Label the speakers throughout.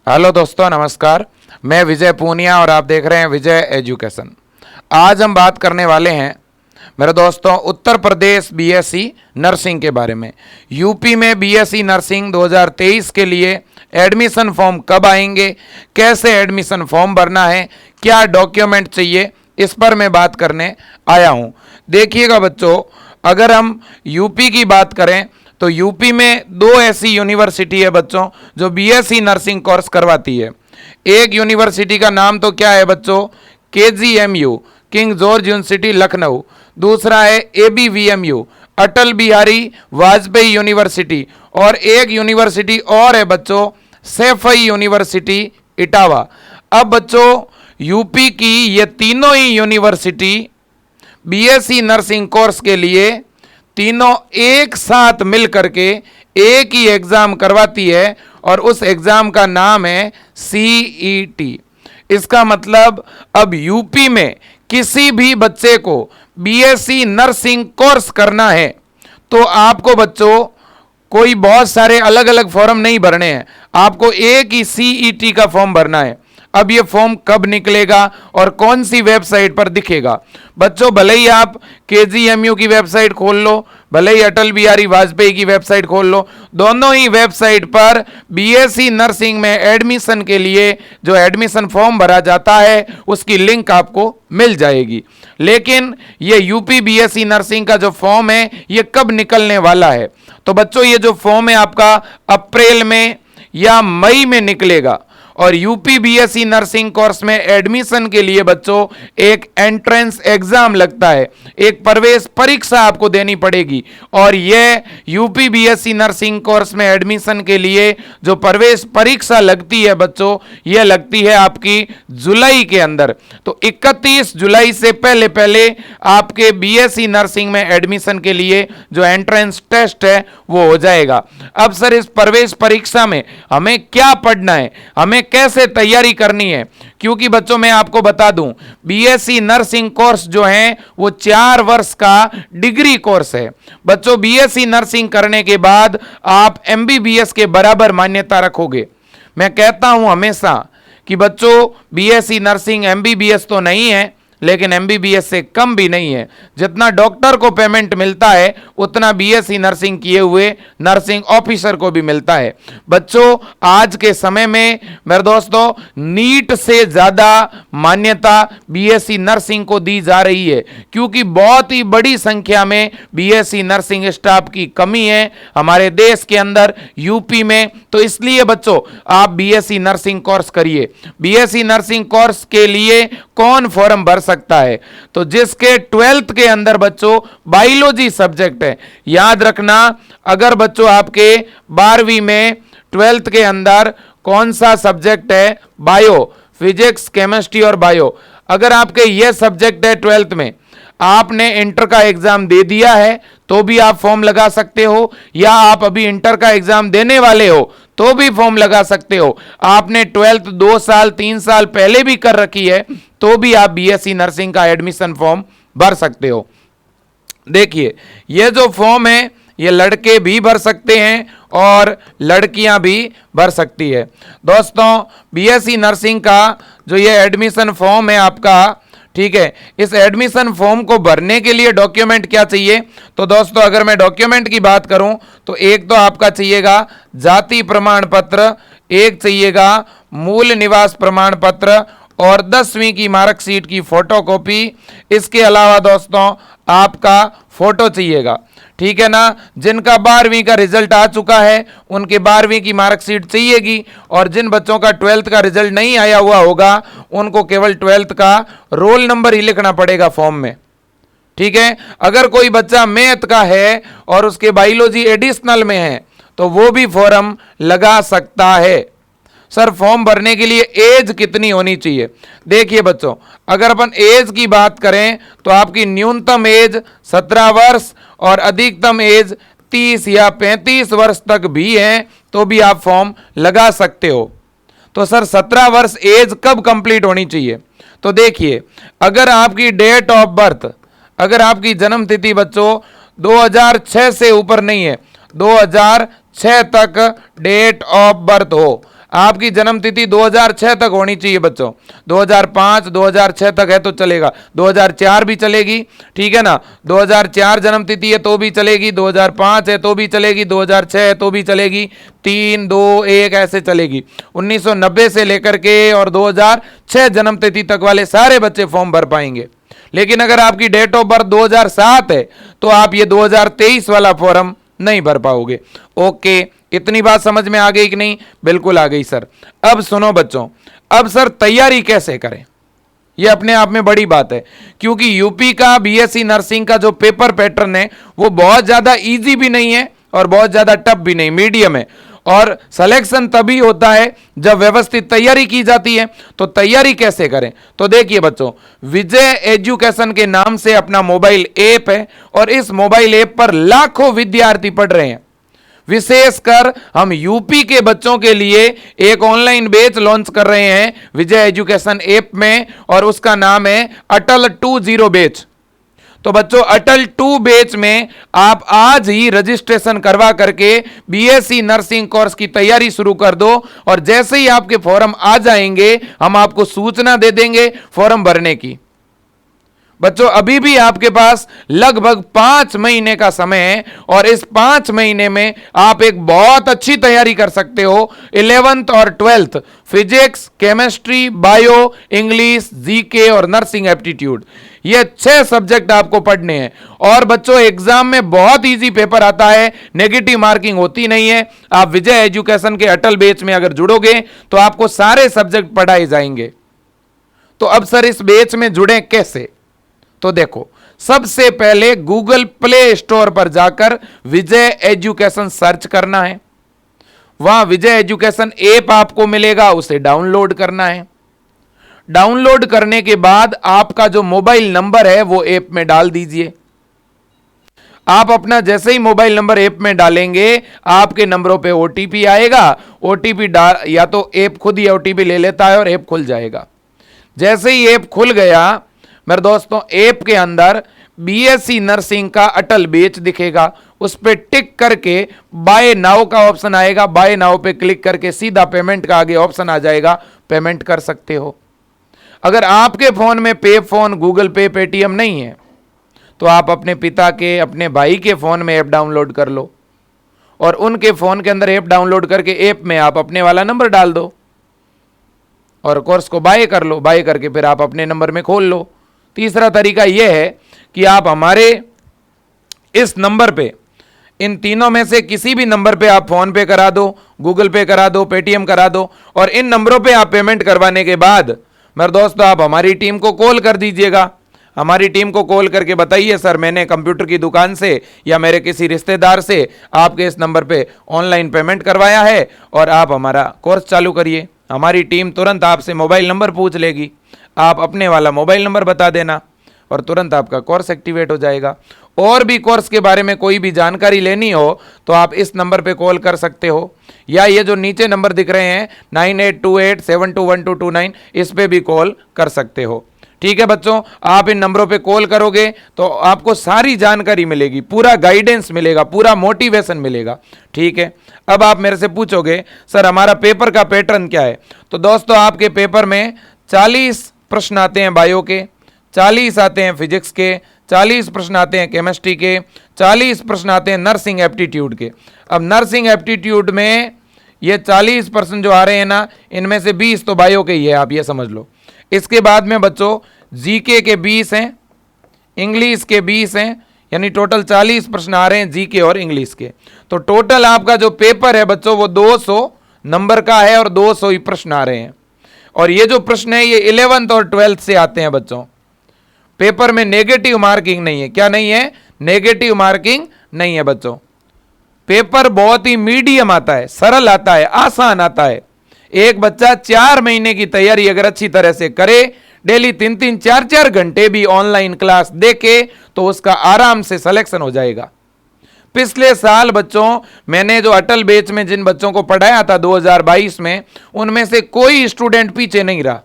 Speaker 1: Hello दोस्तों, नमस्कार। मैं विजय पूनिया और आप देख रहे हैं विजय एजुकेशन। आज हम बात करने वाले हैं मेरे दोस्तों उत्तर प्रदेश बीएससी नर्सिंग के बारे में। यूपी में बीएससी नर्सिंग 2023 के लिए एडमिशन फॉर्म कब आएंगे, कैसे एडमिशन फॉर्म भरना है, क्या डॉक्यूमेंट चाहिए, इस पर मैं बात करने आया हूं। देखिएगा बच्चों, अगर हम यूपी की बात करें तो यूपी में दो ऐसी यूनिवर्सिटी है बच्चों जो बीएससी नर्सिंग कोर्स करवाती है। एक यूनिवर्सिटी का नाम तो क्या है बच्चों, KGMU king George university Lucknow. दूसरा है एबीवीएमयू अटल बिहारी वाजपेयी यूनिवर्सिटी। और एक यूनिवर्सिटी और है बच्चों सैफई यूनिवर्सिटी इटावा। अब बच्चों यूपी की ये तीनों ही यूनिवर्सिटी बीएससी नर्सिंग कोर्स के लिए तीनों एक साथ मिल करके एक ही एग्जाम करवाती है और उस एग्जाम का नाम है सीईटी। इसका मतलब अब यूपी में किसी भी बच्चे को बीएससी नर्सिंग कोर्स करना है तो आपको बच्चों कोई बहुत सारे अलग अलग फॉर्म नहीं भरने हैं, आपको एक ही सीईटी का फॉर्म भरना है। अब ये फॉर्म कब निकलेगा और कौन सी वेबसाइट पर दिखेगा बच्चों, भले ही आप केजीएमयू की वेबसाइट खोल लो, भले ही अटल बिहारी वाजपेयी की वेबसाइट खोल लो, दोनों ही वेबसाइट पर बीएससी नर्सिंग में एडमिशन के लिए जो एडमिशन फॉर्म भरा जाता है उसकी लिंक आपको मिल जाएगी। लेकिन ये यूपी बीएससी नर्सिंग का जो फॉर्म है ये कब निकलने वाला है, तो बच्चों ये जो फॉर्म है आपका अप्रैल में या मई में निकलेगा। और यूपी बीएससी नर्सिंग कोर्स में एडमिशन के लिए बच्चों एक एंट्रेंस एग्जाम लगता है, एक प्रवेश परीक्षा आपको देनी पड़ेगी। और यह यूपी बीएससी नर्सिंग कोर्स में एडमिशन के लिए जो प्रवेश परीक्षा लगती है बच्चों, यह लगती है आपकी जुलाई के अंदर। तो 31 जुलाई से पहले पहले आपके बीएससी नर्सिंग में एडमिशन के लिए जो एंट्रेंस टेस्ट है वो हो जाएगा। अब सर इस प्रवेश परीक्षा में हमें क्या पढ़ना है, हमें कैसे तैयारी करनी है, क्योंकि बच्चों मैं आपको बता दूं बीएससी नर्सिंग कोर्स जो है वो 4 वर्ष का डिग्री कोर्स है। बच्चों बीएससी नर्सिंग करने के बाद आप एमबीबीएस के बराबर मान्यता रखोगे। मैं कहता हूं हमेशा कि बच्चों बीएससी नर्सिंग एमबीबीएस तो नहीं है लेकिन एमबीबीएस से कम भी नहीं है। जितना डॉक्टर को पेमेंट मिलता है उतना बीएससी नर्सिंग किए हुए नर्सिंग ऑफिसर को भी मिलता है। बच्चों आज के समय में मेरे दोस्तों नीट से ज्यादा मान्यता बीएससी नर्सिंग को दी जा रही है, क्योंकि बहुत ही बड़ी संख्या में बीएससी नर्सिंग स्टाफ की कमी है हमारे देश के अंदर यूपी में। तो इसलिए बच्चों आप बीएससी नर्सिंग कोर्स करिए। बीएससी नर्सिंग कोर्स के लिए कौन फॉर्म भर सकता है, तो जिसके 12th के अंदर बच्चों बायोलॉजी सब्जेक्ट है। याद रखना, अगर बच्चों आपके 12वीं में 12th के अंदर कौन सा सब्जेक्ट है, बायो, फिजिक्स, केमिस्ट्री और बायो, अगर आपके ये सब्जेक्ट है 12th में, आपने इंटर का एग्जाम दे दिया है तो भी आप फॉर्म लगा सकते हो, या आप अभी इंटर का एग्जाम देने वाले हो तो भी फॉर्म लगा सकते हो। आपने 12th 2 साल 3 साल पहले भी कर रखी है तो भी आप बीएससी नर्सिंग का एडमिशन फॉर्म भर सकते हो। देखिए ये जो फॉर्म है ये लड़के भी भर सकते हैं और लड़कियां भी भर सकती है। दोस्तों बीएससी नर्सिंग का जो ये एडमिशन फॉर्म है आपका, ठीक है, इस एडमिशन फॉर्म को भरने के लिए डॉक्यूमेंट क्या चाहिए, तो दोस्तों अगर मैं डॉक्यूमेंट की बात करूं तो एक तो आपका चाहिएगा जाति प्रमाण पत्र, एक चाहिएगा मूल निवास प्रमाण पत्र और 10वीं की मार्कशीट की फोटोकॉपी। इसके अलावा दोस्तों आपका फोटो चाहिएगा, ठीक है ना। जिनका 12वीं का रिजल्ट आ चुका है उनके 12वीं की मार्कशीट चाहिएगी, और जिन बच्चों का 12th का रिजल्ट नहीं आया हुआ होगा उनको केवल 12th का रोल नंबर ही लिखना पड़ेगा फॉर्म में, ठीक है। अगर कोई बच्चा मैथ का है और उसके बायोलॉजी एडिशनल में है तो वो भी फॉर्म लगा सकता है। सर फॉर्म भरने के लिए एज कितनी होनी चाहिए, देखिए बच्चों अगर अपन एज की बात करें तो आपकी न्यूनतम एज 17 वर्ष और अधिकतम एज 30 या 35 वर्ष तक भी है तो भी आप फॉर्म लगा सकते हो। तो सर 17 वर्ष एज कब कंप्लीट होनी चाहिए, तो देखिए अगर आपकी डेट ऑफ बर्थ, अगर आपकी जन्म तिथि बच्चों 2006 से ऊपर नहीं है, 2006 तक डेट ऑफ बर्थ हो, आपकी जन्म तिथि 2006 तक होनी चाहिए बच्चों। 2005 2006 तक है तो चलेगा, 2004 भी चलेगी, ठीक है ना। 2004 जन्म तिथि है तो भी चलेगी, 2005 है तो भी चलेगी, 2006 है तो भी चलेगी, 3 2 1 ऐसे चलेगी। 1990 से लेकर के और 2006 जन्म तिथि तक वाले सारे बच्चे फॉर्म भर पाएंगे। लेकिन अगर आपकी डेट ऑफ बर्थ 2007 है तो आप ये 2023 वाला फॉर्म नहीं भर पाओगे। ओके, इतनी बात समझ में आ गई कि नहीं? बिल्कुल आ गई सर। अब सुनो बच्चों, अब सर तैयारी कैसे करें, ये अपने आप में बड़ी बात है, क्योंकि यूपी का बीएससी नर्सिंग का जो पेपर पैटर्न है वो बहुत ज्यादा इजी भी नहीं है और बहुत ज्यादा टफ भी नहीं, मीडियम है। और सिलेक्शन तभी होता है जब व्यवस्थित तैयारी की जाती है। तो तैयारी कैसे करें? तो देखिए बच्चों, विजय एजुकेशन के नाम से अपना मोबाइल ऐप है और इस मोबाइल ऐप पर लाखों विद्यार्थी पढ़ रहे हैं। विशेषकर हम यूपी के बच्चों के लिए एक ऑनलाइन बैच लॉन्च कर रहे हैं विजय एजुकेशन ऐप में, और उसका नाम है अटल 20 बैच। तो बच्चों, अटल 2 बैच में आप आज ही रजिस्ट्रेशन करवा करके बीएससी नर्सिंग कोर्स की तैयारी शुरू कर दो, और जैसे ही आपके फॉर्म आ जाएंगे हम आपको सूचना दे देंगे फॉर्म भरने की। बच्चों, अभी भी आपके पास लगभग 5 महीने का समय है और इस 5 महीने में आप एक बहुत अच्छी तैयारी कर सकते हो। 11th और 12th physics, chemistry, bio, English, GK और नर्सिंग एप्टीट्यूड, ये 6 सब्जेक्ट आपको पढ़ने हैं। और बच्चों, एग्जाम में बहुत इजी पेपर आता है, नेगेटिव मार्किंग होती नहीं है। आप विजय एजुकेशन के अटल बैच में अगर जुड़ोगे तो आपको सारे सब्जेक्ट पढ़ाए जाएंगे। तो अब सर इस बैच में जुड़े कैसे? तो देखो, सबसे पहले गूगल प्ले स्टोर पर जाकर विजय एजुकेशन सर्च करना है। वहां विजय एजुकेशन ऐप आपको मिलेगा, उसे डाउनलोड करना है। डाउनलोड करने के बाद आपका जो मोबाइल नंबर है वो ऐप में डाल दीजिए। आप अपना जैसे ही मोबाइल नंबर ऐप में डालेंगे आपके नंबरों पे ओटीपी आएगा। ओटीपी डाल, या तो ऐप खुद ही ओटीपी ले लेता है और ऐप खुल जाएगा। जैसे ही ऐप खुल गया मेरे दोस्तों, ऐप के अंदर बीएससी नर्सिंग का अटल बैच दिखेगा, उस पर टिक करके बाय नाउ का ऑप्शन आएगा। बाय नाउ पे क्लिक करके सीधा पेमेंट का आगे ऑप्शन आ जाएगा, पेमेंट कर सकते हो। अगर आपके फोन में पे फोन, गूगल पे, पेटीएम नहीं है तो आप अपने पिता के, अपने भाई के फोन में ऐप डाउनलोड कर लो और उनके फोन के अंदर ऐप डाउनलोड करके ऐप में आप अपने वाला नंबर डाल दो और कोर्स को बाय कर लो। बाय करके फिर आप अपने नंबर में खोल लो। तीसरा तरीका यह है कि आप हमारे इस नंबर पे, इन तीनों में से किसी भी नंबर पे आप फोन पे करा दो, गूगल पे करा दो, पेटीएम करा दो, और इन नंबरों पे आप पेमेंट करवाने के बाद मेरे दोस्तों आप हमारी टीम को कॉल कर दीजिएगा। हमारी टीम को कॉल करके बताइए, सर मैंने कंप्यूटर की दुकान से या मेरे किसी रिश्तेदार से आपके इस नंबर पे ऑनलाइन पेमेंट करवाया है और आप हमारा कोर्स चालू करिए। हमारी टीम तुरंत आपसे मोबाइल नंबर पूछ लेगी, आप अपने वाला मोबाइल नंबर बता देना और तुरंत आपका कोर्स एक्टिवेट हो जाएगा। और भी कोर्स के बारे में कोई भी जानकारी लेनी हो तो आप इस नंबर पे कॉल कर सकते हो, या ये जो नीचे नंबर दिख रहे हैं 9828721229, इस पे भी कॉल कर सकते हो। ठीक है बच्चों, आप इन नंबरों पे कॉल करोगे तो आपको सारी जानकारी मिलेगी, पूरा गाइडेंस मिलेगा, पूरा मोटिवेशन मिलेगा। ठीक है, अब आप मेरे से पूछोगे सर हमारा पेपर का पैटर्न क्या है? तो दोस्तों आपके पेपर में 40 प्रश्न आते हैं बायो के, 40 आते हैं फिजिक्स के, 40 प्रश्न आते हैं केमिस्ट्री के, 40 प्रश्न आते हैं नर्सिंग एप्टीट्यूड के। अब नर्सिंग एप्टीट्यूड में ये 40 प्रश्न जो आ रहे हैं ना, इनमें से 20 तो बायो के ही है, आप ये समझ लो। इसके बाद में बच्चों जीके के 20 हैं, इंग्लिश के 20 हैं, यानी टोटल 40 प्रश्न आ रहे हैं जीके और इंग्लिश के। तो टोटल आपका जो पेपर है बच्चों वो 200 नंबर का है और 200 ही प्रश्न आ रहे हैं। और ये जो प्रश्न है ये 11th और 12th से आते हैं बच्चों। पेपर में नेगेटिव मार्किंग नहीं है। क्या नहीं है? नेगेटिव मार्किंग नहीं है बच्चों। पेपर बहुत ही मीडियम आता है, सरल आता है, आसान आता है। एक बच्चा 4 महीने की तैयारी अगर अच्छी तरह से करे, डेली 3-3, 4-4 घंटे भी ऑनलाइन क्लास देके, तो उसका आराम से सिलेक्शन हो जाएगा। पिछले साल बच्चों मैंने जो अटल बैच में जिन बच्चों को पढ़ाया था 2022 में, उनमें से कोई स्टूडेंट पीछे नहीं रहा।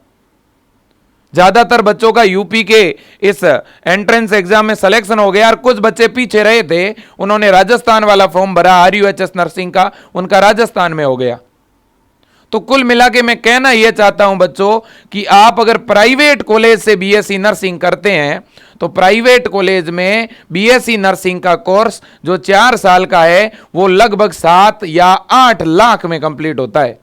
Speaker 1: ज्यादातर बच्चों का यूपी के इस एंट्रेंस एग्जाम में सिलेक्शन हो गया और कुछ बच्चे पीछे रहे थे, उन्होंने राजस्थान वाला फॉर्म भरा RUHS नर्सिंग का, उनका राजस्थान में हो गया। तो कुल मिला के मैं कहना यह चाहता हूं बच्चों कि आप अगर प्राइवेट कॉलेज से बीएससी नर्सिंग करते हैं तो प्राइवेट कॉलेज में बीएससी नर्सिंग का कोर्स जो 4 साल का है वो लगभग 7 या 8 लाख में कंप्लीट होता है।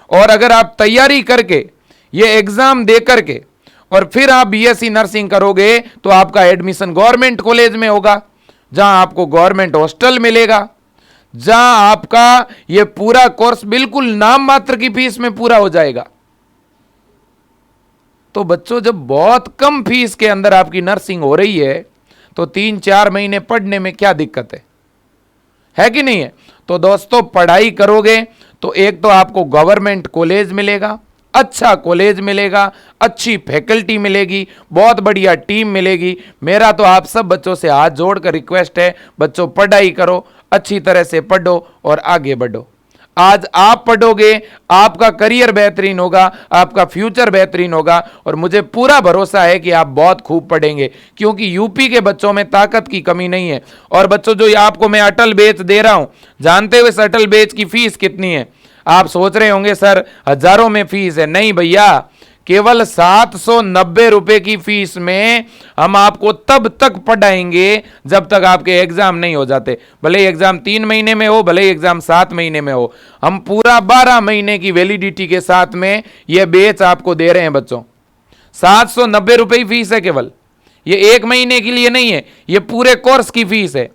Speaker 1: और अगर आप तैयारी करके ये एग्जाम दे करके और फिर आप बीएससी नर्सिंग करोगे तो आपका एडमिशन गवर्नमेंट कॉलेज में होगा, जहां आपको गवर्नमेंट हॉस्टल मिलेगा, जहां आपका ये पूरा कोर्स बिल्कुल नाम मात्र की फीस में पूरा हो जाएगा। तो बच्चों जब बहुत कम फीस के अंदर आपकी नर्सिंग हो रही है तो 3-4 महीने पढ़ने में क्या दिक्कत है कि नहीं है? तो दोस्तों पढ़ाई करोगे तो एक तो आपको गवर्नमेंट कॉलेज मिलेगा, अच्छा कॉलेज मिलेगा, अच्छी फैकल्टी मिलेगी, बहुत बढ़िया टीम मिलेगी। मेरा तो आप सब बच्चों से हाथ जोड़कर रिक्वेस्ट है, बच्चों पढ़ाई करो, अच्छी तरह से पढ़ो और आगे बढ़ो। आज आप पढ़ोगे, आपका करियर बेहतरीन होगा, आपका फ्यूचर बेहतरीन होगा और मुझे पूरा भरोसा है कि आप बहुत खूब पढ़ेंगे, क्योंकि यूपी के बच्चों में ताकत की कमी नहीं है। और बच्चों जो आपको मैं अटल बैच दे रहा हूं, जानते हो इस अटल बैच की फीस कितनी है? आप सोच रहे होंगे सर हजारों में फीस है। नहीं भैया, केवल 790 रुपए की फीस में हम आपको तब तक पढ़ाएंगे जब तक आपके एग्जाम नहीं हो जाते। भले ही एग्जाम 3 महीने में हो, भले ही एग्जाम 7 महीने में हो, हम पूरा 12 महीने की वैलिडिटी के साथ में यह बैच आपको दे रहे हैं बच्चों। 790 रुपए ही फीस है केवल, ये 1 महीने के लिए नहीं है, ये पूरे कोर्स की फीस है।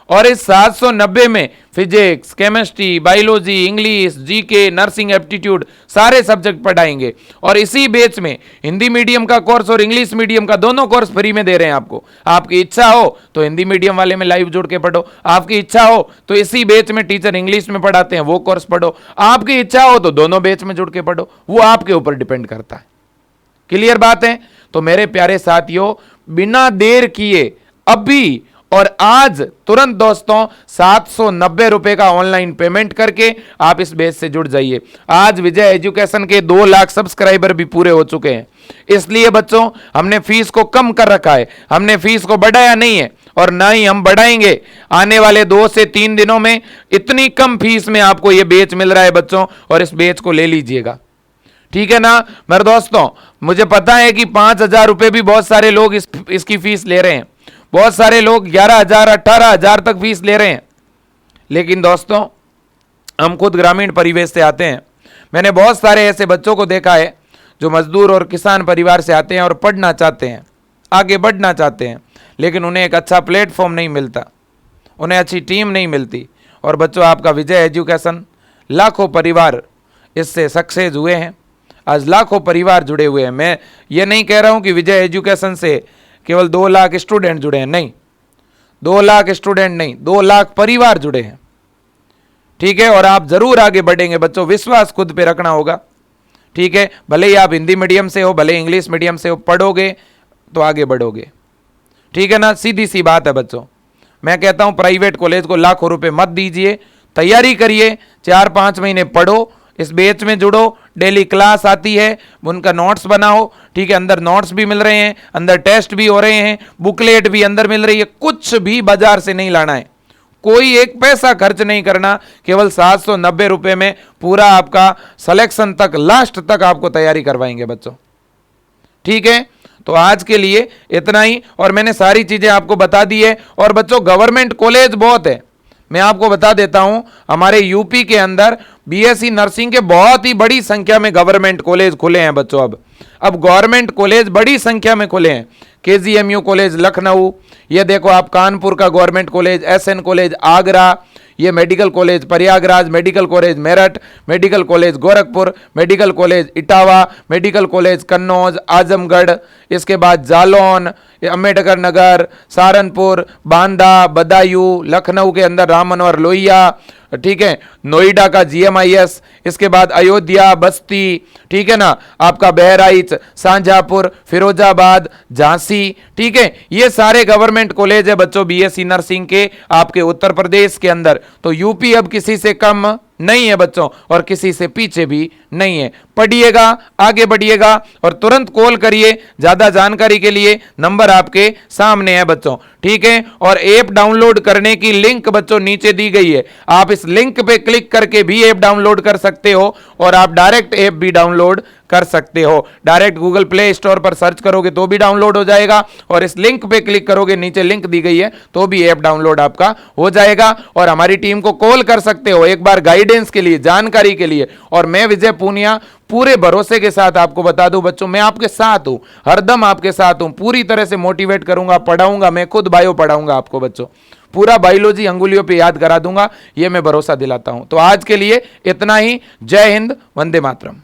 Speaker 1: और इस 790 में physics, chemistry, biology, English, GK, nursing aptitude सारे सब्जेक्ट पढ़ाएंगे। और इसी बैच में हिंदी मीडियम का कोर्स और इंग्लिश मीडियम का दोनों कोर्स फ्री में दे रहे हैं आपको। आपकी इच्छा हो तो हिंदी मीडियम वाले में लाइव जुड़ के पढ़ो, आपकी इच्छा हो तो इसी बैच में टीचर इंग्लिश में पढ़ाते हैं वो कोर्स पढ़ो, आपकी इच्छा हो तो दोनों बैच में जुड़ के पढ़ो, वो आपके ऊपर डिपेंड करता है। क्लियर बात है? तो मेरे प्यारे साथियों, बिना देर किए अभी और आज तुरंत दोस्तों 790 रुपए का ऑनलाइन पेमेंट करके आप इस बैच से जुड़ जाइए। आज विजय एजुकेशन के 2 लाख सब्सक्राइबर भी पूरे हो चुके हैं, इसलिए बच्चों हमने फीस को कम कर रखा है, हमने फीस को बढ़ाया नहीं है और ना ही हम बढ़ाएंगे। आने वाले 2 से 3 दिनों में इतनी कम फीस में आपको यह बैच मिल रहा है बच्चों, और इस बैच को ले लीजिएगा, ठीक है ना मेरे दोस्तों? मुझे पता है कि 5,000 रुपए भी बहुत सारे लोग इसकी फीस ले रहे हैं, बहुत सारे लोग 11,000 18,000 तक फीस ले रहे हैं, लेकिन दोस्तों हम खुद ग्रामीण परिवेश से आते हैं। मैंने बहुत सारे ऐसे बच्चों को देखा है जो मजदूर और किसान परिवार से आते हैं और पढ़ना चाहते हैं, आगे बढ़ना चाहते हैं, लेकिन उन्हें एक अच्छा प्लेटफॉर्म नहीं मिलता, उन्हें अच्छी टीम नहीं मिलती। और बच्चों आपका विजय एजुकेशन, लाखों परिवार इससे सक्सेस हुए हैं, आज लाखों परिवार जुड़े हुए हैं। मैं ये नहीं कह रहा हूं कि विजय एजुकेशन से केवल 2 लाख स्टूडेंट जुड़े हैं, नहीं, 2 लाख स्टूडेंट नहीं, 2 लाख परिवार जुड़े हैं, ठीक है? और आप जरूर आगे बढ़ेंगे बच्चों, विश्वास खुद पे रखना होगा, ठीक है? भले ही आप हिंदी मीडियम से हो, भले ही इंग्लिश मीडियम से हो, पढ़ोगे तो आगे बढ़ोगे, ठीक है ना? सीधी सी बात है बच्चों। मैं कहता हूं प्राइवेट कॉलेज को लाखों रुपए मत दीजिए, तैयारी करिए, 4-5 महीने पढ़ो, इस बैच में जुड़ो, डेली क्लास आती है, उनका नोट्स बनाओ, ठीक है? अंदर नोट्स भी मिल रहे हैं, अंदर टेस्ट भी हो रहे हैं, बुकलेट भी अंदर मिल रही है, कुछ भी बाजार से नहीं लाना है, कोई एक पैसा खर्च नहीं करना, केवल 790 रुपए में पूरा आपका सिलेक्शन तक, लास्ट तक आपको तैयारी करवाएंगे बच्चों, ठीक है? तो आज के लिए इतना ही, और मैंने सारी चीजें आपको बता दी है। और बच्चों गवर्नमेंट कॉलेज बहुत है, मैं आपको बता देता हूं, हमारे यूपी के अंदर बीएससी नर्सिंग के बहुत ही बड़ी संख्या में गवर्नमेंट कॉलेज खुले हैं बच्चों। अब गवर्नमेंट कॉलेज बड़ी संख्या में खुले हैं। केजीएमयू कॉलेज लखनऊ, ये देखो आप कानपुर का government college, SN college Agra, ये medical college Prayagraj, medical college Meerut, medical college Gorakhpur, medical college Etawah, medical college Kannauj, Azamgarh, इसके बाद जालौन, अम्बेडकर नगर, सहारनपुर, बांदा, बदायूं, लखनऊ के अंदर राम मनोहर लोहिया, ठीक है, नोएडा का जीएमआईएस, इसके बाद अयोध्या, बस्ती, ठीक है ना, आपका बहराइच, शाहजहांपुर, फिरोजाबाद, झांसी, ठीक है, ये सारे गवर्नमेंट कॉलेज है बच्चों बीएससी नर्सिंग के आपके उत्तर प्रदेश के अंदर। तो यूपी अब किसी से कम नहीं है बच्चों, और किसी से पीछे भी नहीं है। पढ़िएगा, आगे बढ़िएगा और तुरंत कॉल करिए ज्यादा जानकारी के लिए, नंबर आपके सामने है बच्चों, ठीक। ठीक है। और ऐप डाउनलोड करने की लिंक बच्चों नीचे दी गई है, आप इस लिंक पे क्लिक करके भी ऐप डाउनलोड कर सकते हो और आप डायरेक्ट ऐप भी डाउनलोड कर सकते हो। डायरेक्ट गूगल प्ले स्टोर पर सर्च करोगे तो भी डाउनलोड हो जाएगा और इस लिंक पे क्लिक करोगे, नीचे लिंक दी गई है, तो भी ऐप डाउनलोड आपका हो जाएगा। और हमारी टीम को कॉल कर सकते हो एक बार गाइडेंस के लिए, जानकारी के लिए। और मैं विजय पूनिया पूरे भरोसे के साथ आपको बता दूं बच्चों, मैं आपके साथ हूं, हरदम आपके साथ हूं, पूरी तरह से मोटिवेट करूंगा, पढ़ाऊंगा। मैं खुद बायो पढ़ाऊंगा आपको बच्चों, पूरा बायोलॉजी अंगुलियों पे याद करा दूंगा, ये मैं भरोसा दिलाता हूं। तो आज के लिए इतना ही। जय हिंद, वंदे मातरम।